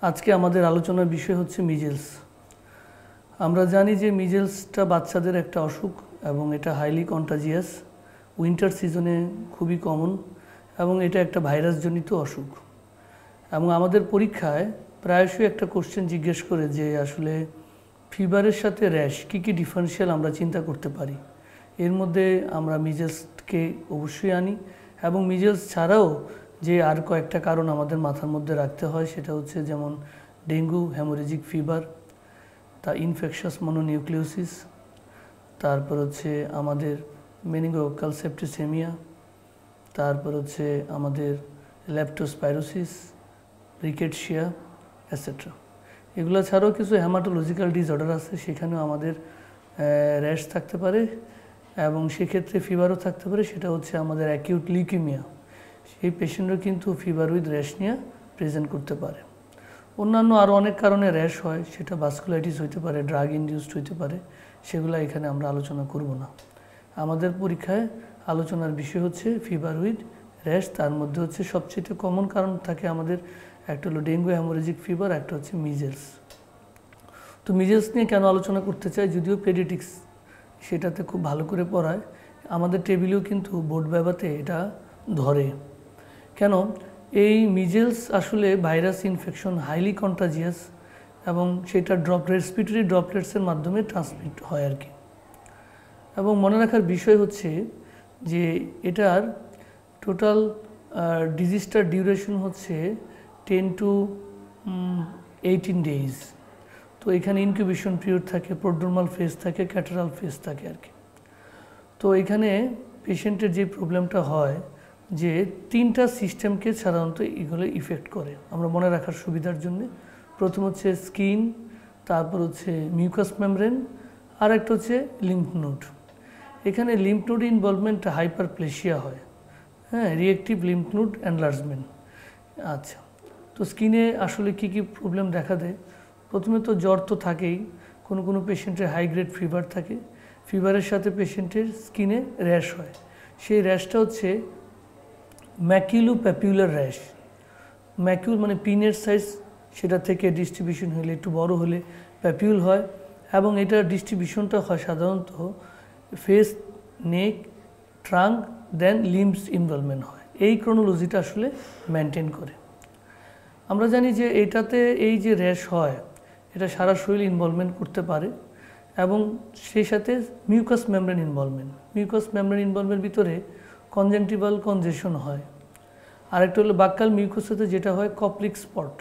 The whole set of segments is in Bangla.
আজকে আমাদের আলোচনার বিষয় হচ্ছে মিজেলস। আমরা জানি যে মিজেলসটা বাচ্চাদের একটা অসুখ এবং এটা হাইলি কন্টাজিয়াস, উইন্টার সিজনে খুবই কমন এবং এটা একটা ভাইরাসজনিত অসুখ। এবং আমাদের পরীক্ষায় প্রায়শই একটা কোশ্চেন জিজ্ঞেস করে যে আসলে ফিভারের সাথে র্যাশ কী কী ডিফারেন্সিয়াল আমরা চিন্তা করতে পারি। এর মধ্যে আমরা মিজেলসকে অবশ্যই আনি এবং মিজেলস ছাড়াও যে আর কয়েকটা কারণ আমাদের মাথার মধ্যে রাখতে হয় সেটা হচ্ছে যেমন ডেঙ্গু, হ্যামোরেজিক ফিভার, তা ইনফেকশাস মনোনিউক্লিওসিস, তারপর হচ্ছে আমাদের মেনিঙ্গোকোকাল সেপ্টিসেমিয়া, তারপর হচ্ছে আমাদের ল্যাপ্টোস্পাইরোসিস, রিকেটশিয়া এটসেট্রা। এগুলো ছাড়াও কিছু হ্যামাটোলজিক্যাল ডিসঅর্ডার আছে, সেখানেও আমাদের র্যাশ থাকতে পারে এবং সেক্ষেত্রে ফিভারও থাকতে পারে। সেটা হচ্ছে আমাদের অ্যাকিউট লিউকেমিয়া, সেই পেশেন্টরা কিন্তু ফিভার উইথ র্যাশ নিয়ে প্রেজেন্ট করতে পারে। অন্যান্য আরও অনেক কারণে র্যাশ হয়, সেটা ভাস্কুলাইটিস হইতে পারে, ড্রাগ ইনডিউসড হইতে পারে, সেগুলো এখানে আমরা আলোচনা করব না। আমাদের পরীক্ষায় আলোচনার বিষয় হচ্ছে ফিভার উইথ র্যাশ। তার মধ্যে হচ্ছে সবচেয়ে কমন কারণ থাকে আমাদের, একটা হলো ডেঙ্গু, হ্যামোরেজিক ফিভার, একটা হচ্ছে মিজেলস। তো মিজেলস নিয়ে কেন আলোচনা করতে চাই, যদিও পেডিয়াট্রিক্স সেটাতে খুব ভালো করে পড়ায়, আমাদের টেবিলেও কিন্তু বোর্ড ব্যাবাতে এটা ধরে। কেন? এই মিজেলস আসলে ভাইরাস ইনফেকশন, হাইলি কন্টাজিয়াস এবং সেটা রেসপিরেটরি ড্রপলেটসের মাধ্যমে ট্রান্সমিট হয় আর কি। এবং মনে রাখার বিষয় হচ্ছে যে এটার টোটাল ডিজিজটার ডিউরেশন হচ্ছে 10 to 18 days। তো এখানে ইনকিউবেশন পিরিয়ড থাকে, প্রোড্রোমাল ফেজ থাকে, ক্যাটারাল ফেজ থাকে আর কি। তো এখানে পেশেন্টের যে প্রবলেমটা হয় যে তিনটা সিস্টেমকে সাধারণত এগুলো ইফেক্ট করে, আমরা মনে রাখার সুবিধার জন্য। প্রথম হচ্ছে স্কিন, তারপর হচ্ছে মিউকাস মেমব্রেন, আর একটা হচ্ছে লিম্ফ নোড। এখানে লিম্ফ নোড ইনভলভমেন্টটা হাইপারপ্লেসিয়া হয়, হ্যাঁ, রিয়েক্টিভ লিম্ফ নোড এনলার্জমেন্ট। আচ্ছা, তো স্কিনে আসলে কি কি প্রবলেম দেখা দেয়? প্রথমে তো জ্বর তো থাকেই, কোনো পেশেন্টের হাই গ্রেড ফিভার থাকে, ফিভারের সাথে পেশেন্টের স্কিনে র্যাশ হয়। সেই র্যাশটা হচ্ছে ম্যাকিউলোপ্যাপিউলার র্যাশ। ম্যাকিউল মানে পিনের সাইজ, সেটা থেকে ডিস্ট্রিবিউশন হলে একটু বড় হলে প্যাপিউল হয় এবং এটার ডিস্ট্রিবিউশনটা হয় সাধারণত ফেস, নেক, ট্রাঙ্ক, দেন লিম্বস ইনভলভমেন্ট হয়। এই ক্রোনোলজিটা আসলে মেনটেন করে। আমরা জানি যে এটাতে এই যে র্যাশ হয় এটা সারা শরীর ইনভলভমেন্ট করতে পারে এবং সেই সাথে mucus membrane involvement. Mucus membrane ইনভলভমেন্টের ভিতরে কনজাংটিভাল কনজেশন হয়। আরেকটা হলো বাক্কাল মিউকোসাতে যেটা হয় কপ্লিক স্পট।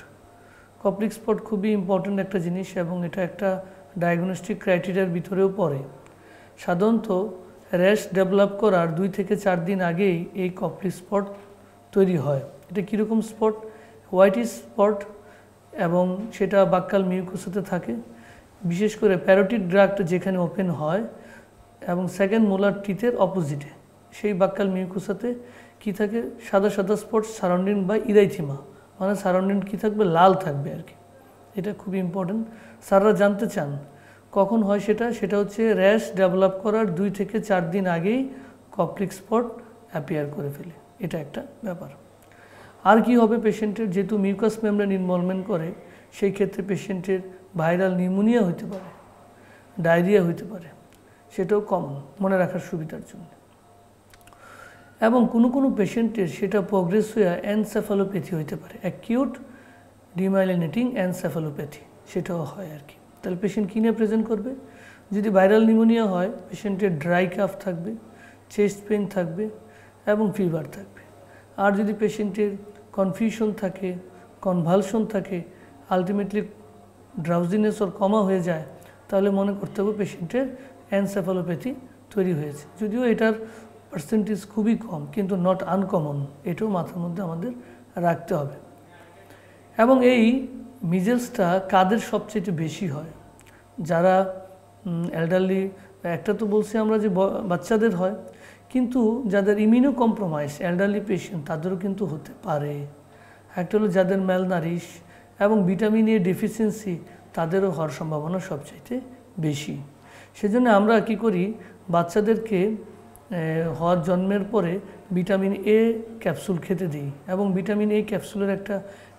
কপ্লিক স্পট খুবই ইম্পর্ট্যান্ট একটা জিনিস এবং এটা একটা ডায়াগনস্টিক ক্রাইটেরিয়ার ভিতরেও পড়ে। সাধারণত র্যাশ ডেভেলপ করার 2 থেকে 4 দিন আগেই এই কপ্লিক স্পট তৈরি হয়। এটা কীরকম স্পট? হোয়াইটিশ স্পট এবং সেটা বাক্কাল মিউকোসাতে থাকে, বিশেষ করে প্যারোটিড ড্রাগটা যেখানে ওপেন হয় এবং সেকেন্ড মোলার টিথের অপোজিটে সেই বাক্কাল মিউকোসাতে কী থাকে? সাদা সাদা স্পট সারাউন্ডিং বাই ইরাইথিমা, মানে সারাউন্ডিং কী থাকবে? লাল থাকবে আর কি। এটা খুবই ইম্পর্টেন্ট। স্যাররা জানতে চান কখন হয় সেটা হচ্ছে র্যাশ ডেভেলপ করার 2 থেকে 4 দিন আগেই কপ্লিক স্পট অ্যাপিয়ার করে ফেলে। এটা একটা ব্যাপার। আর কি হবে পেশেন্টের? যেহেতু মিউকাস মেমব্রেন ইনভলভমেন্ট করে, সেই ক্ষেত্রে পেশেন্টের ভাইরাল নিউমোনিয়া হতে পারে, ডায়রিয়া হতে পারে, সেটাও কমন, মনে রাখার সুবিধার জন্য। এবং কোনো পেশেন্টের সেটা প্রোগ্রেস হয়ে এনসেফালোপ্যাথি হতে পারে, অ্যাকিউট ডিমাইলিনেটিং এনসেফালোপ্যাথি, সেটাও হয় আর কি। তাহলে পেশেন্ট কী নিয়ে প্রেজেন্ট করবে? যদি ভাইরাল নিউমোনিয়া হয় পেশেন্টের ড্রাই কাফ থাকবে, চেস্ট পেইন থাকবে এবং ফিভার থাকবে। আর যদি পেশেন্টের কনফিউশন থাকে, কনভালশন থাকে, আলটিমেটলি ড্রাউজিনেস ওর কমা হয়ে যায়, তাহলে মনে করতে হবে পেশেন্টের এনসেফালোপ্যাথি তৈরি হয়েছে। যদিও এটার পার্সেন্টেজ খুবই কম, কিন্তু নট আনকমন, এটাও মাথার মধ্যে আমাদের রাখতে হবে। এবং এই মিজেলসটা কাদের সবচেয়ে বেশি হয়? যারা এল্ডারলি, একটা তো বলছি আমরা যে বাচ্চাদের হয়, কিন্তু যাদের ইমিউনো কম্প্রোমাইজ এল্ডারলি পেশেন্ট তাদেরও কিন্তু হতে পারে। একটা হলো যাদের ম্যালনারিশ এবং ভিটামিন এ ডেফিসিয়েন্সি, তাদেরও হওয়ার সম্ভাবনা সবচাইতে বেশি। সেজন্য আমরা কি করি, বাচ্চাদেরকে হওয়ার জন্মের পরে ভিটামিন এ ক্যাপসুল খেতে দিই এবং ভিটামিন এ ক্যাপসুলের একটা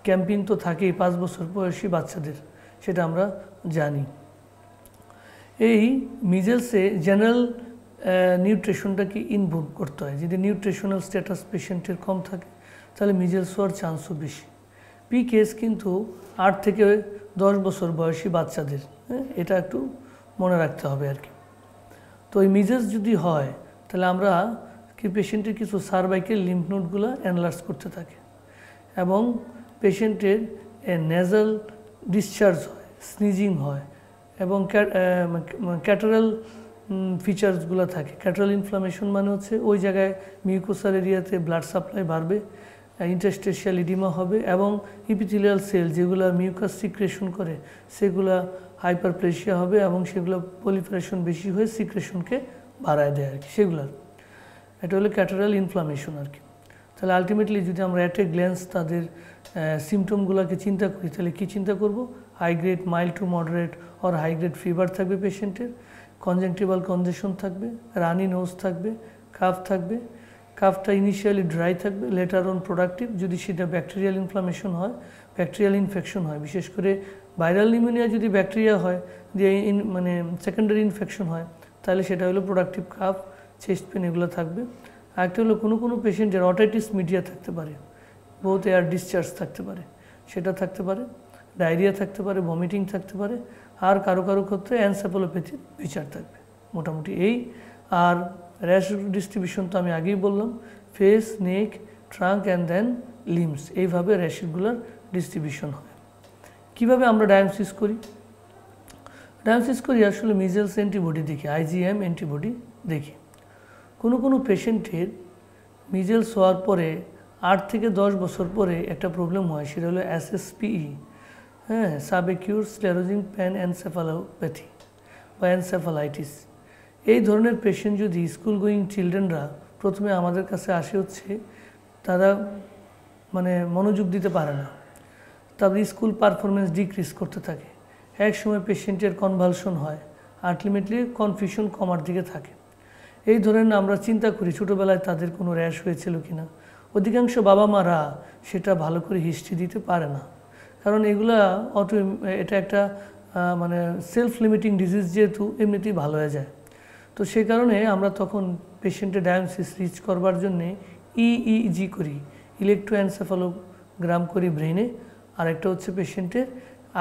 ক্যাম্পিং তো থাকেই 5 বছর বয়সী বাচ্চাদের, সেটা আমরা জানি। এই মিজেলসে জেনারেল নিউট্রিশনটাকে ইনভলভ করতে হয়। যদি নিউট্রিশনাল স্ট্যাটাস পেশেন্টের কম থাকে তাহলে মিজেলস হওয়ার চান্সও বেশি। পি কেস কিন্তু 8 থেকে 10 বছর বয়সী বাচ্চাদের, এটা একটু মনে রাখতে হবে আর কি। তো এই মিজেলস যদি হয় তাহলে আমরা কি পেশেন্টের কিছু সার্ভাইকেল লিম্ফ নোডগুলো অ্যানলার্জ করতে থাকে এবং পেশেন্টের নেজাল ডিসচার্জ হয়, স্নিজিং হয় এবং ক্যাটারাল ফিচার্সগুলো থাকে। ক্যাটারাল ইনফ্লামেশন মানে হচ্ছে ওই জায়গায় মিউকোসাল এরিয়াতে ব্লাড সাপ্লাই বাড়বে, ইন্টারস্টেশিয়াল ইডিমা হবে এবং ইপিথেলিয়াল সেল যেগুলো মিউকাস সিক্রেশন করে সেগুলো হাইপারপ্লেসিয়া হবে এবং সেগুলো পলিফারেশন বেশি হয়ে সিক্রেশনকে বাড়ায় দেয় আর কি সেগুলোর। এটা হলো ক্যাটারাল ইনফ্লামেশন আর কি। তাহলে আলটিমেটলি যদি আমরা অ্যাট এ গ্ল্যান্স তাদের সিমটমগুলোকে চিন্তা করি তাহলে কী চিন্তা করব? High grade, mild to moderate or high grade fever থাকবে পেশেন্টের, কনজাংটিভাল কনজেশন থাকবে, রানি নোজ থাকবে, কাফ থাকবে। কাফটা ইনিশিয়ালি ড্রাই থাকবে, লেটার অন প্রোডাক্টিভ। যদি সেটা ব্যাকটেরিয়াল ইনফ্লামেশন হয়, ব্যাকটেরিয়াল ইনফেকশন হয়, বিশেষ করে ভাইরাল নিউমোনিয়া যদি ব্যাকটেরিয়া হয় দিয়ে মানে সেকেন্ডারি ইনফেকশন হয় তাহলে সেটা হলো প্রোডাক্টিভ কাফ, চেস্ট পেন এগুলো থাকবে। আরেকটা হলো কোনো পেশেন্টের অটাইটিস মিডিয়া থাকতে পারে, বহুত এয়ার ডিসচার্জ থাকতে পারে, সেটা থাকতে পারে, ডায়রিয়া থাকতে পারে, ভমিটিং থাকতে পারে, আর কারো ক্ষেত্রে এনসেফালোপ্যাথির বিচার থাকবে। মোটামুটি এই। আর র্যাশ ডিস্ট্রিবিউশন তো আমি আগেই বললাম, face, neck, trunk and then limbs, এইভাবে র্যাশগুলোর ডিস্ট্রিবিউশন হয়। কিভাবে আমরা ডায়াগনোসিস করি? ডায়াগনোসিস করি আসলে মিজেলস অ্যান্টিবডি দেখি, আইজিএম অ্যান্টিবডি দেখি। কোনো পেশেন্টের মিজেলস হওয়ার পরে 8 থেকে 10 বছর পরে একটা প্রবলেম হয়, সেটা হলো SSPE, সাবএকিউট স্ক্লেরোজিং প্যানএনসেফালোপ্যাথি বা এনসেফালাইটিস। এই ধরনের পেশেন্ট যদি স্কুল গোয়িং চিলড্রেনরা প্রথমে আমাদের কাছে আসে হচ্ছে তারা মানে মনোযোগ দিতে পারে না, তারপরে স্কুল পারফরমেন্স ডিক্রিজ করতে থাকে, এক সময় পেশেন্টের কনভালশন হয়, আলটিমেটলি কনফিউশন কমার দিকে থাকে। এই ধরনের আমরা চিন্তা করি ছোটোবেলায় তাদের কোনো র্যাশ হয়েছিল কিনা। অধিকাংশ বাবা মারা সেটা ভালো করে হিস্ট্রি দিতে পারে না, কারণ এগুলা এটা একটা মানে সেলফ লিমিটিং ডিজিজ, যেহেতু এমনিতেই ভালো হয়ে যায়। তো সেই কারণে আমরা তখন পেশেন্টের ডায়াগনোসিস রিচ করবার জন্যে EEG করি, ইলেকট্রোএনসেফালোগ্রাম করি ব্রেনে, আর একটা হচ্ছে পেশেন্টের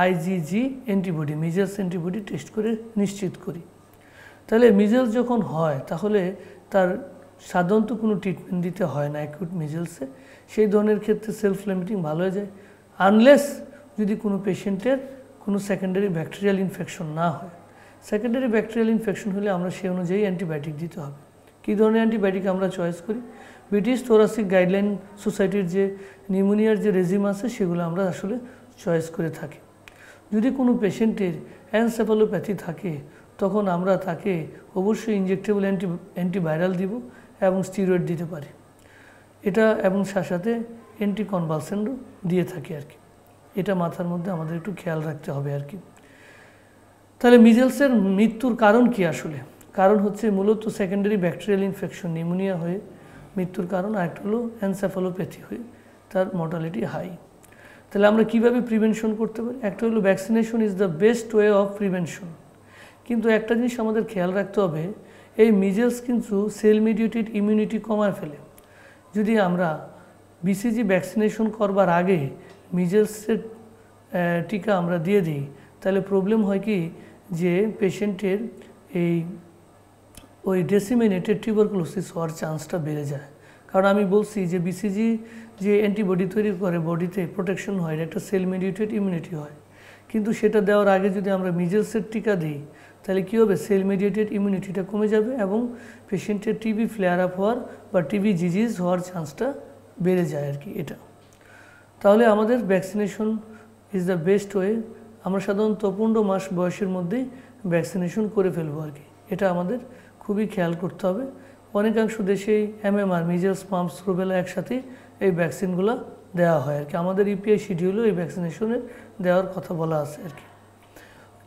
IgG antibody, measles antibody test করে নিশ্চিত করি। তাহলে মিজেলস যখন হয় তাহলে তার সাধারণত কোনো ট্রিটমেন্ট দিতে হয় না অ্যাকিউট মিজেলসে, সেই ধরনের ক্ষেত্রে সেলফ লিমিটিং ভালো হয়ে যায়, আনলেস যদি কোনো পেশেন্টের কোনো সেকেন্ডারি ব্যাকটেরিয়াল ইনফেকশন না হয়। সেকেন্ডারি ব্যাকটেরিয়াল ইনফেকশন হলে আমরা সেই অনুযায়ী অ্যান্টিবায়োটিক দিতে হবে। কী ধরনের অ্যান্টিবায়োটিক আমরা চয়েস করি? ব্রিটিশ থোরাসিক গাইডলাইন সোসাইটির যে নিউমোনিয়ার যে রেজিম আছে সেগুলো আমরা আসলে চয়েস করে থাকি। যদি কোনো পেশেন্টের এনসেফালোপ্যাথি থাকে তখন আমরা তাকে অবশ্যই ইনজেক্টেবল অ্যান্টিভাইরাল দিব এবং স্টিরয়েড দিতে পারি এটা, এবং সাথে অ্যান্টিকনভালসেন্টও দিয়ে থাকি আর কি। এটা মাথার মধ্যে আমাদের একটু খেয়াল রাখতে হবে আর কি। তাহলে মিজেলসের মৃত্যুর কারণ কি আসলে? কারণ হচ্ছে মূলত সেকেন্ডারি ব্যাকটেরিয়াল ইনফেকশন, নিউমোনিয়া হয়ে মৃত্যুর কারণ, আর একটা হলো এনসেফালোপ্যাথি হয়ে তার মর্টালিটি হাই। তাহলে আমরা কিভাবে প্রিভেনশন করতে পারি? একটা হলো vaccination is the best way of prevention. কিন্তু একটা জিনিস আমাদের খেয়াল রাখতে হবে, এই মিজেলস কিন্তু সেল মিডিয়েটেড ইমিউনিটি কমায় ফেলে। যদি আমরা BCG ভ্যাকসিনেশন করবার আগে মিজেলসের টিকা আমরা দিয়ে দিই তাহলে প্রবলেম হয় কি যে পেশেন্টের ওই ডিসেমিনেটেড টিউবারকুলোসিস হওয়ার চান্সটা বেড়ে যায়। কারণ আমি বলছি যে BCG যে অ্যান্টিবডি তৈরি করে বডিতে প্রোটেকশন হয়, একটা সেল মিডিয়েটেড ইমিউনিটি হয়, কিন্তু সেটা দেওয়ার আগে যদি আমরা মিজেলসের টিকা দিই তাহলে কী হবে? সেল মিডিয়েটেড ইমিউনিটিটা কমে যাবে এবং পেশেন্টের টিবি ফ্লেয়ার আপ হওয়ার বা টিবি ডিজিজ হওয়ার চান্সটা বেড়ে যায় আর কি এটা। তাহলে আমাদের vaccination is the best way. আমরা সাধারণত 15 মাস বয়সের মধ্যেই ভ্যাকসিনেশন করে ফেলবো আর কি। এটা আমাদের খুবই খেয়াল করতে হবে। অনেকাংশ দেশেই MMR, মিজেলস, মাম্পস, রুবেলা একসাথে এই ভ্যাকসিনগুলো দেওয়া হয় আর কি। আমাদের EPI শিডিউলও এই ভ্যাকসিনেশনের দেওয়ার কথা বলা আছে আর কি।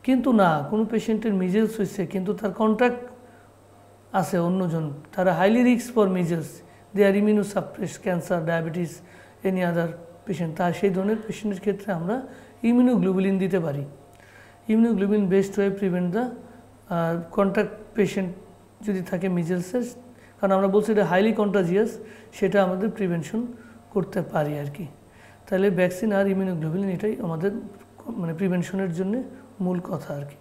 কিন্তু না, কোনো পেশেন্টের মিজেলস হয়েছে কিন্তু তার কন্ট্যাক্ট আছে অন্যজন, তারা highly risk for measles, they are immunosuppressed, cancer, diabetes, any other patient, তা সেই ধরনের পেশেন্টের ক্ষেত্রে আমরা ইমিউনোগ্লোবুলিন দিতে পারি। Immunoglobulin best way prevent the contact patient যদি থাকে মিজেলসের, কারণ আমরা বলছি এটা হাইলি কন্টাজিয়াস, সেটা আমাদের প্রিভেনশন করতে পারি আর কি। তাহলে ভ্যাকসিন আর ইমিউনোগ্লোবুলিন এটাই আমাদের মানে প্রিভেনশনের জন্য মূল কথা আর কি।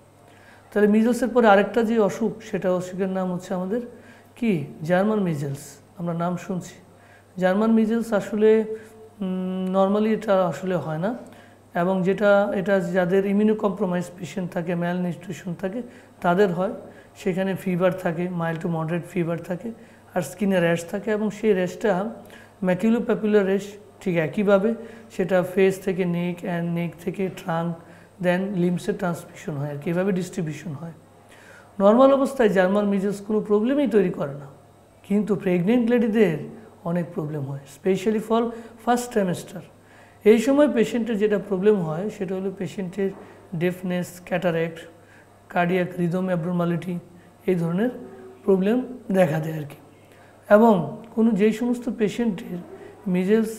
তাহলে মিজেলসের পরে আরেকটা যে অসুখ, সেটা অসুখের নাম হচ্ছে আমাদের কি জার্মান মিজেলস। আমরা নাম শুনছি জার্মান মিজেলস, আসলে নর্মালি এটা আসলে হয় না, এবং এটা যাদের ইমিউনো কম্প্রোমাইজ পেশেন্ট থাকে, ম্যাল নিউট্রিশন থাকে, তাদের হয়। সেখানে ফিভার থাকে, মাইল্ড টু মডারেট ফিভার থাকে, আর স্কিনে র্যাশ থাকে, এবং সেই র্যাশটা ম্যাকুলোপ্যাপুলার র্যাশ, ঠিক একইভাবে সেটা ফেস থেকে নেক, অ্যান্ড নেক থেকে ট্রাঙ্ক, দেন লিম্সের ট্রান্সমিশন হয় আর কি, এভাবে ডিস্ট্রিবিউশন হয়। নর্মাল অবস্থায় জার্মান মিজেলস কোনো প্রবলেমই তৈরি করে না, কিন্তু প্রেগনেন্ট লেডিদের অনেক প্রবলেম হয়, স্পেশালি ফর ফার্স্ট ট্রাইমেস্টার। এই সময় পেশেন্টের যেটা প্রবলেম হয় সেটা হলো পেশেন্টের ডেফনেস, ক্যাটারেক্ট, কার্ডিয়াক রিদম অ্যাবনর্মালিটি, এই ধরনের প্রবলেম দেখা দেয় আর কি। এবং যেই সমস্ত পেশেন্টের মিজেলস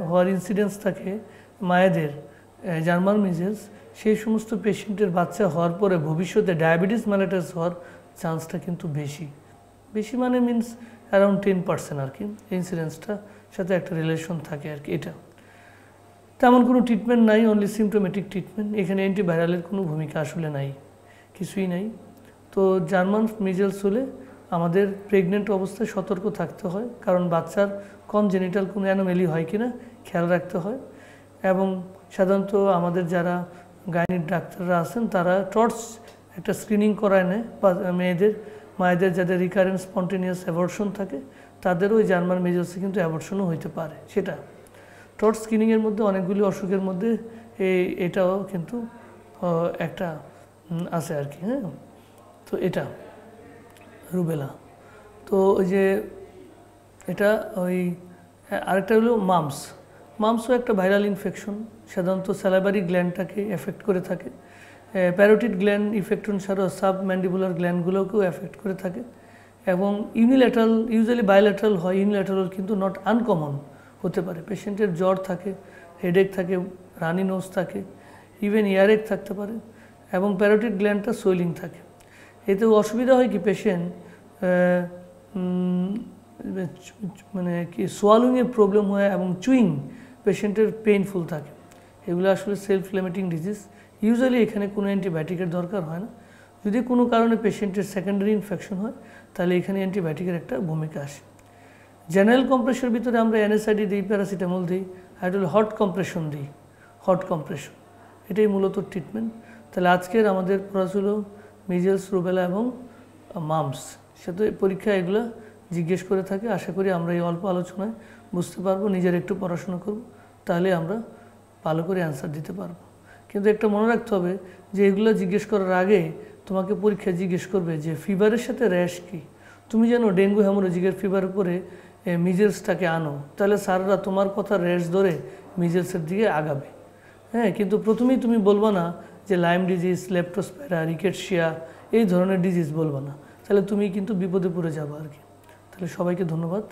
হওয়ার ইনসিডেন্স থাকে মায়েদের জার্মান মিজেলস, সেই সমস্ত পেশেন্টের বাচ্চা হওয়ার পরে ভবিষ্যতে ডায়াবেটিস মেলাটাস হওয়ার চান্সটা কিন্তু বেশি মানে মিনস অ্যারাউন্ড 10% আর কি, ইনসিডেন্সটা সাথে একটা রিলেশন থাকে আর কি। এটা তেমন কোনো ট্রিটমেন্ট নাই, অনলি সিমটোমেটিক ট্রিটমেন্ট। এখানে অ্যান্টিভাইরালের কোনো ভূমিকা আসলে নাই, কিছুই নাই। তো জার্মান মিজেলস হলে আমাদের প্রেগনেন্ট অবস্থায় সতর্ক থাকতে হয়, কারণ বাচ্চার কনজেনিটাল কোনো অ্যানোমেলি হয় কিনা খেয়াল রাখতে হয়। এবং সাধারণত আমাদের যারা গাইনিক ডাক্তাররা আছেন তারা টর্চ একটা স্ক্রিনিং করায় নেয়, মায়েদের যাদের রিকারেন্ট স্পন্টেনিয়াস অ্যাবর্শন থাকে তাদেরও ওই জার্মান মিজেলসে কিন্তু অ্যাবর্শনও হইতে পারে। সেটা টর্চ স্ক্রিনিংয়ের মধ্যে অনেকগুলি অসুখের মধ্যে এটাও কিন্তু একটা আছে আর কি। হ্যাঁ, তো এটা রুবেলা। তো ওই যে এটা ওই আরেকটা হলো মামসও একটা ভাইরাল ইনফেকশন, সাধারণত স্যালাইভারি গ্ল্যান্ডটাকে এফেক্ট করে থাকে। প্যারোটিড গ্ল্যান্ড ইফেক্টন ছাড়াও সাবম্যান্ডিবুলার গ্ল্যান্ডগুলোকেও এফেক্ট করে থাকে। এবং ইউনিল্যাটারাল, ইউজুয়ালি বায়োল্যাটারাল হয়, ইউনিল্যাটারাল কিন্তু নট আনকমন হতে পারে। পেশেন্টের জ্বর থাকে, হেডেক থাকে, রানি নোজ থাকে, ইভেন ইয়ারেক থাকতে পারে, এবং প্যারোটিড গ্ল্যান্ডটা সোয়েলিং থাকে। এতে অসুবিধা হয় কি, পেশেন্ট মানে কি সোয়ালুইংয়ের প্রবলেম হয়, এবং চুইং পেশেন্টের পেইনফুল থাকে। এগুলো আসলে সেলফ লিমিটিং ডিজিজ। ইউজুয়ালি এখানে কোনো অ্যান্টিবায়োটিকের দরকার হয় না। যদি কোনো কারণে পেশেন্টের সেকেন্ডারি ইনফেকশন হয় তাহলে এখানে অ্যান্টিবায়োটিকের একটা ভূমিকা আসে। জেনারেল কম্প্রেশনের ভিতরে আমরা NSAID দিই, প্যারাসিটামল দিই, আর এটা হলো হট কম্প্রেশন দিই, হট কম্প্রেশন, এটাই মূলত ট্রিটমেন্ট। তাহলে আজকের আমাদের পড়া ছিল মিজেলস, রুবেলা এবং মামস। সেটা পরীক্ষা এগুলো জিজ্ঞেস করে থাকে। আশা করি আমরা এই অল্প আলোচনায় বুঝতে পারবো, নিজের একটু পড়াশোনা করব, তাহলে আমরা ভালো করে অ্যান্সার দিতে পারবো। কিন্তু একটা মনে রাখতে হবে যে এগুলো জিজ্ঞেস করার আগে তোমাকে পরীক্ষা জিজ্ঞেস করবে যে ফিভারের সাথে র্যাশ কী। তুমি যেন ডেঙ্গু হ্যামোরেজিকের ফিভারের উপরে মিজেলসটাকে আনো, তাহলে স্যাররা তোমার কথা র্যাশ ধরে মিজেলসের দিকে আগাবে। হ্যাঁ, কিন্তু প্রথমেই তুমি বলবা না যে লাইম ডিজিজ, লেপ্টোস্পাইরা, রিকেটশিয়া এই ধরনের ডিজিজ বলবা না, তাহলে তুমি কিন্তু বিপদে পড়ে যাবে আর কি। তাহলে সবাইকে ধন্যবাদ।